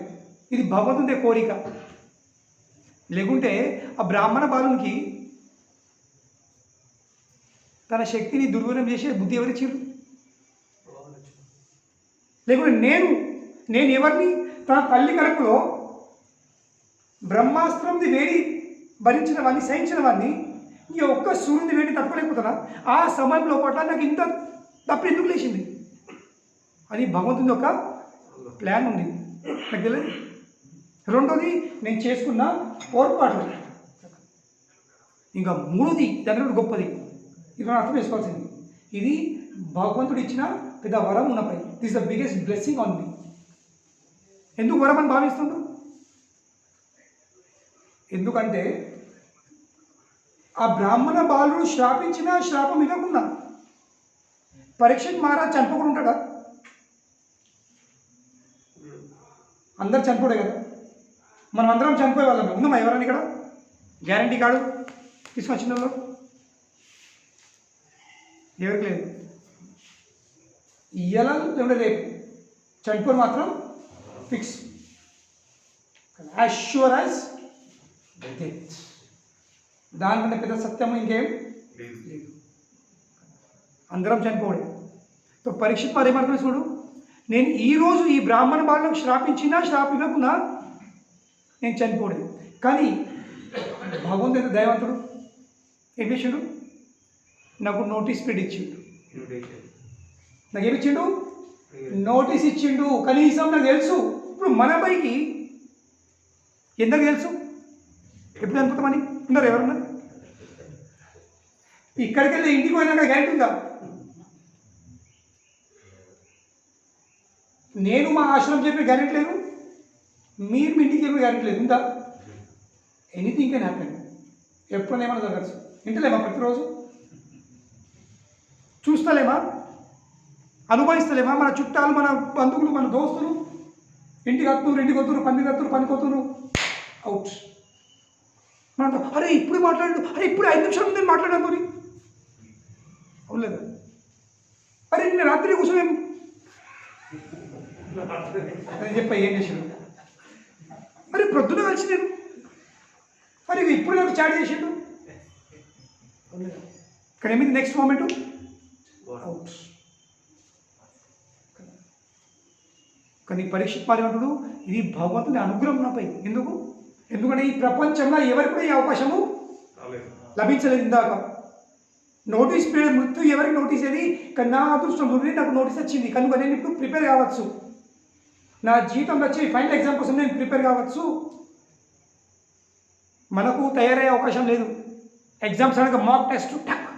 ఇది భగవంతుని కోరిక. లేకుంటే ఆ బ్రాహ్మణ బాలునికి తన శక్తిని దుర్వినియోగం చేసే బుద్ధి ఎవరిచ్చారు? లేకుంటే నేను ఎవరిని? తన తల్లి కడుపులో బ్రహ్మాస్త్రంది వేడి భరించిన వాడిని, సహించిన వాడిని, ఈ ఒక్క సూర్యుని వేడి తప్పలేకపోతున్నా. ఆ సమయంలో పట్ల నాకు ఇంత తప్పు ఎందుకు లేచింది అని భగవంతుని ఒక ప్లాన్ ఉంది, నాకు తెలియదు. రెండోది, నేను చేసుకున్న పొరపాటు. ఇంకా మూడోది, దాని గొప్పది, ఇది మనం అర్థం చేసుకోవాల్సింది. ఇది భగవంతుడు ఇచ్చిన పెద్ద వరం ఉన్నపై. This the biggest blessing on me. ఎందుకు వరం అని భావిస్తుండ్రు? ఎందుకంటే ఆ బ్రాహ్మణ బాలుడు శ్రాపించిన శ్రాపం ఇవ్వకుండా పరీక్షిత్ మహారాజ్ చనిపోకుండా ఉంటాడా? అందరు చనిపోడే కదా, మనం అందరం చనిపోయే వాళ్ళం. ఉన్నామా ఎవరని ఇక్కడ? గ్యారంటీ కార్డు తీసుకొచ్చిన వాళ్ళు ఎవరికి లేదు. ఇయ్యాల లేకుంటే రేపు చనిపోరు మాత్రం fix. As sure as death. దానికంటే పెద్ద సత్యం ఇంకేం లేదు. అందరం చనిపోవడే. సో పరీక్షిత్ మరి ఏమనుకున్నా చూడు, నేను ఈరోజు ఈ బ్రాహ్మణ బాలులకు శ్రాపించినా శ్రాపం ఇవ్వకుండా నేను చనిపోలేదు. కానీ భగవంతుడు ఎంత దైవంతుడు, ఏం చేసిండు? నాకు నోటీస్ పీరియడ్ ఇచ్చిండు. నాకు ఏమిచ్చిండు? నోటీస్ ఇచ్చిండు. కనీసం నాకు తెలుసు. ఇప్పుడు మన అబ్బాయికి ఎందుకు తెలుసు ఎప్పుడు చనిపోతామని? ఉన్నారు ఎవరన్నా? ఇక్కడికి వెళ్ళి ఇంటికి పోయినాక గ్యారెంటీ ఉందా? నేను మా ఆశ్రమం చెప్పే గ్యారెంటీ లేదు, మీరు మీ ఇంటికి చెప్పే గ్యారెంటీ లేదు. ఉందా? Anything can happen. ఎప్పుడైనా ఏమైనా జరగచ్చు. వింటలేమా? ప్రతిరోజు చూస్తలేమా? అనుభవిస్తలేమా? మన చుట్టాలు, మన బంధువులు, మన దోస్తులు ఇంటికి వత్తురు, పని కొత్తురు, అవుట్. మనం అరే ఇప్పుడు మాట్లాడు, అరే ఇప్పుడు 5 నిమిషాల ముందు మాట్లాడాను మరి అవును. అరే నేను రాత్రి కూర్చోలేం అని చెప్పా. ఏం చేసాడు? మరి ప్రొద్దున కలిసి నేను మరి ఇప్పుడు నాకు చాట్ చేసిండు. ఇక్కడ ఏమిటి నెక్స్ట్ మూమెంట్? అవుట్. కానీ పరీక్షిత్ పాల్గొంటుడు, ఇది భగవంతుని అనుగ్రహం నాపై. ఎందుకంటే ఈ ప్రపంచంలో ఎవరికి కూడా ఈ అవకాశము లభించలేదు. ఇందాక నోటీస్ పీరియడ్, మృత్యు ఎవరికి నోటీస్ అది? కానీ నా అదృష్టం నుండి నాకు నోటీస్ వచ్చింది కనుక నేను ఇప్పుడు ప్రిపేర్ కావచ్చు. నా జీవితంలో వచ్చే ఫైనల్ ఎగ్జామ్ కోసం నేను ప్రిపేర్ కావచ్చు. మనకు తయారయ్యే అవకాశం లేదు. ఎగ్జామ్స్ అనగా మాక్ టెస్ట్, టక్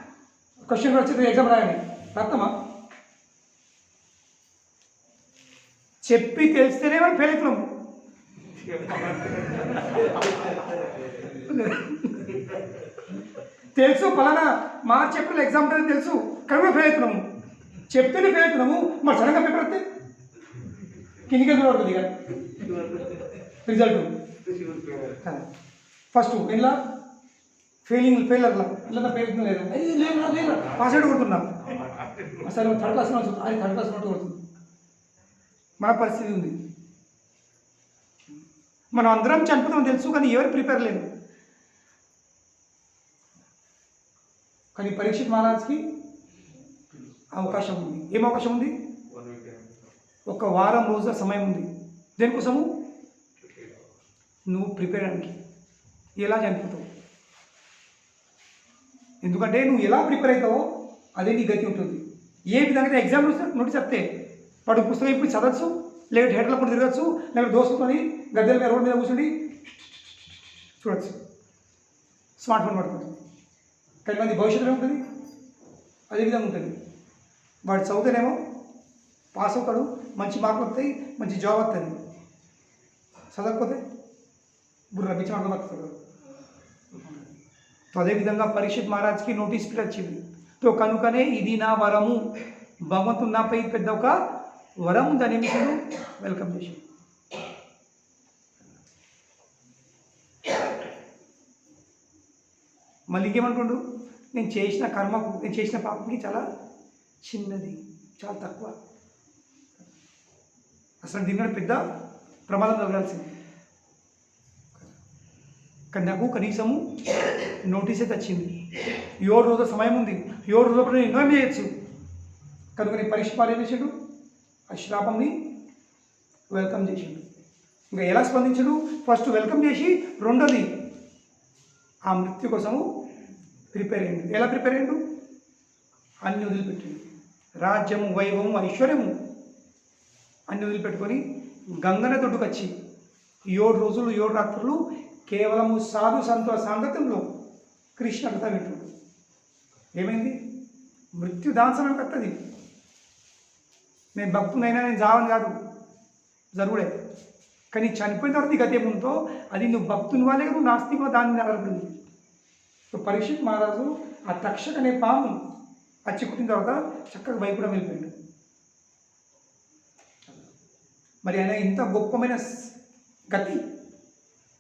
క్వశ్చన్ వచ్చి ఎగ్జామ్ రాయాలి. అర్థమా? చెప్పి తెలిస్తేనే మనం ఫెయిల్ అవుతున్నాము. తెలుసు పలానా మార్చి ఏప్రిల్ ఎగ్జామ్ ఉంటుంది తెలుసు, కానీ ఫెయిల్ అవుతున్నాము. చెప్తేనే ఫెయిల్ అవుతున్నాము. మరి సడన్గా పేపర్ వస్తే కిందికి పడుతుంది ఇక రిజల్ట్. ఫస్ట్ ఇలా ఫెయిలర్లా ఇలా పేరుతుందా లేదా అది లేదు పాస్ అవుట్ కొడుతున్నా అసలు థర్డ్ క్లాస్ అది థర్డ్ క్లాస్ నోట్ కొడుతుంది. మన పరిస్థితి ఉంది. మనం అందరం చనిపోతాం తెలుసు, కానీ ఎవరు ప్రిపేర్ లేదు. కానీ పరీక్షిత్ మహారాజ్కి అవకాశం ఉంది. ఏం అవకాశం ఉంది? ఒక వారం రోజుల సమయం ఉంది. దేనికోసము? నువ్వు ప్రిపేర్ అయ్యానికి. ఎలా చనిపోతావు? ఎందుకంటే నువ్వు ఎలా ప్రిపేర్ అవుతావో అదే నీ గతి ఉంటుంది. ఏ విధంగా ఎగ్జామ్ నోటీస్ చెప్తే వాడు పుస్తకం ఇప్పుడు చదవచ్చు, లేకపోతే హెడ్ల కూడా తిరగచ్చు, లేకపోతే దోస్తుకొని గద్దెల మీద రోడ్డు మీద కూర్చుని చూడవచ్చు, స్మార్ట్ ఫోన్ పడుతుంది. కానీ మంది భవిష్యత్తులో ఉంటుంది, అదే విధంగా ఉంటుంది. వాడు చదివితేనేమో పాస్ అవుతాడు, మంచి మార్కులు వస్తాయి, మంచి జాబ్ వస్తుంది. చదవకపోతే బుర్ర పిచ్చి మార్కులు వస్తాడు. तो అదేవిధంగా పరీక్షిత్ మహారాజ్కి నోటీస్ పీరియడ్ వచ్చింది. తో కనుకనే ఇది నా వరము, భగవంతుడు నాపై పెద్ద ఒక వరం ఉందని మీరు వెల్కమ్ చేశాడు. మళ్ళీ ఇంకేమంటుండు? నేను చేసిన కర్మకు, నేను చేసిన పాపకి చాలా చిన్నది, చాలా తక్కువ, అసలు దీనికంటే పెద్ద ప్రమాదం కలగాల్సింది. కానీ నాకు కనీసము నోటీస్ అయితే వచ్చింది. 7 రోజుల సమయం ఉంది. 7 రోజుల నేను ఎన్నో చేయొచ్చు. కనుక నేను పరీక్ష పాలు చేసాడు, ఆ శ్రాపంని వెల్కమ్ చేసాడు. ఇంకా ఎలా స్పందించడు? ఫస్ట్ వెల్కమ్ చేసి, రెండోది ఆ మృత్యు కోసము ప్రిపేర్ అయ్యాడు. ఎలా ప్రిపేర్ అయ్యాడు? అన్ని వదిలిపెట్టాడు. రాజ్యము, వైభవము, ఐశ్వర్యము అన్ని వదిలిపెట్టుకొని గంగన దొడ్డుకు వచ్చి 7 రోజులు 7 రాత్రులు కేవలము సాధు సంతుల సాంగత్యంలో కృష్ణ కథ వింటుడు. ఏమైంది? మృత్యు దాంసనం కత్తది. నేను భక్తునైనా నేను జావని కాదు, జరుగుడే. కానీ చనిపోయిన తర్వాత గతి ఏముందో అది నువ్వు భక్తుని వాళ్ళే, నువ్వు నాస్తికో దాన్ని ఆధారపడింది. సో పరీక్షిత్ మహారాజు ఆ తక్షక అనే పాము అచ్చి కుట్టిన తర్వాత చక్కగా వైపుడం వెళ్ళిపోయాడు. మరి ఆయన ఇంత గొప్పమైన గతి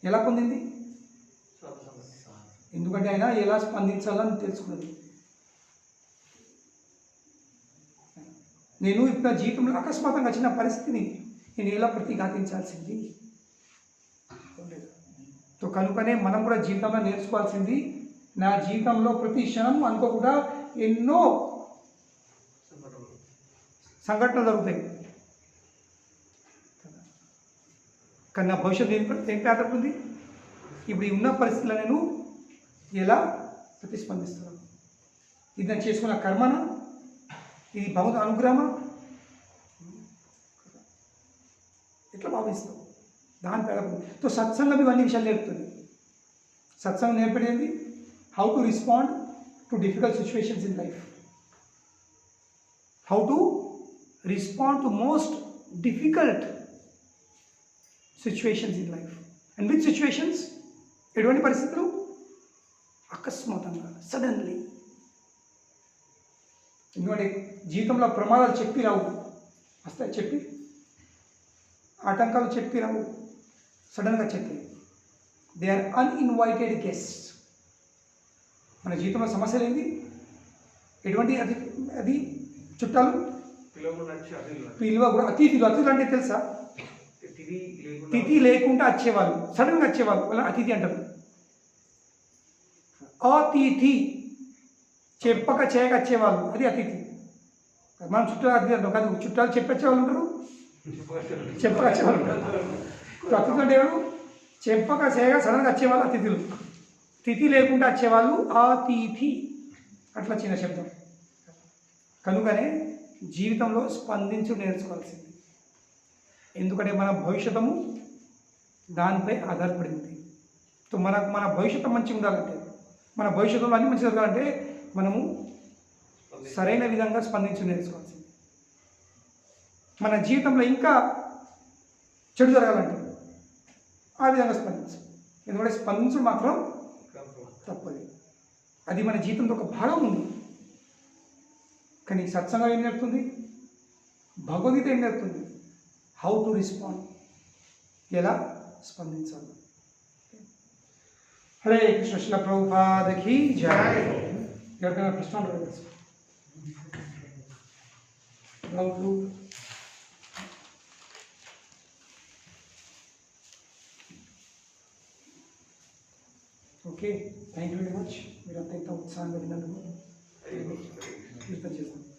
ఎలా పొందింది? ఎందుకంటే ఆయన ఎలా స్పందించాలని తెలుసుకున్నది. నేను ఇప్పుడు నా జీవితంలో అకస్మాత్తుగా వచ్చిన పరిస్థితిని నేను ఎలా ప్రతిఘాతించాల్సింది? సో కనుకనే మనం కూడా జీవితంలో నేర్చుకోవాల్సింది, నా జీవితంలో ప్రతి క్షణం అనుకోకుండా ఎన్నో సంఘటనలు జరుగుతాయి. కానీ నా భవిష్యత్తు ఏంటి ఆధారపడింది? ఇప్పుడు ఈ ఉన్న పరిస్థితుల్లో నేను ఎలా ప్రతిస్పందిస్తున్నాను? ఇది నేను చేసుకున్న కర్మనా? ఇది భగవంతుని అనుగ్రహమా? ఎట్లా భావిస్తావు? దాని ఆధారపడింది. సో సత్సంగం ఇవన్నీ విషయాలు నేర్పుతుంది. సత్సంగం నేర్పేది how to respond to difficult situations in life, how to respond to most difficult situations in life. And with situations, ఎటువంటి పరిస్థితులు? అకస్మాత్తుగా, సడన్లీ. ఎందుకంటే జీవితంలో ప్రమాదాలు చెప్పి రావు, వస్తాయి చెప్పి, ఆటంకాలు చెప్పి రావు, సడన్గా చెప్పి. They are uninvited guest. మన జీవితంలో సమస్యలు ఏంది? ఎటువంటి అది చుట్టాలు పిలువ కూడా, అతిథులు. అతిథులు అంటే తెలుసా? తిథి లేకుండా వచ్చేవాళ్ళు, సడన్గా వచ్చేవాళ్ళు, వాళ్ళ అతిథి అంటారు. అతిథి చెప్పక చేయక వచ్చేవాళ్ళు, అది అతిథి. మనం చుట్టాలు అతిథి అంటాం కాదు, చుట్టాలు చెప్పొచ్చేవాళ్ళు ఉంటారు, చెప్పక వచ్చేవాళ్ళు ఉంటారు. అతిథులు అంటే ఎవరు? చెప్పక చేయక సడన్గా వచ్చేవాళ్ళు అతిథులు. తిథి లేకుండా వచ్చేవాళ్ళు అతిథి. అట్లా చిన్న శబ్దం. కనుకనే జీవితంలో స్పందించు నేర్చుకోవాల్సింది. ఎందుకంటే మన భవిష్యత్తు దానిపై ఆధారపడింది. సో మన భవిష్యత్తు మంచిగా ఉండాలంటే, మన భవిష్యత్తులో అన్నీ మంచిగా జరగాలంటే మనము సరైన విధంగా స్పందించి నేర్చుకోవాల్సింది. మన జీవితంలో ఇంకా చెడు జరగాలంటే ఆ విధంగా స్పందించాలి. ఎందుకంటే స్పందించడం మాత్రం తప్పది. అది మన జీవితంలో ఒక భాగం ఉంది. కానీ సత్సంగం ఏం నేర్పుతుంది? భగవద్గీత ఏం నేర్పుతుంది? హౌ టు రెస్పాండ్, ఎలా స్పందించాలి. హరే కృష్ణ శ్రీల ప్రభుపాదకి జై. ఎవరికైనా ప్రశ్నలు అడగచ్చు. డౌట్లు? Okay, thank you very much. మీరంతా ఇంత ఉత్సాహంగా విన్నందుకు కీర్తన చేస్తాం.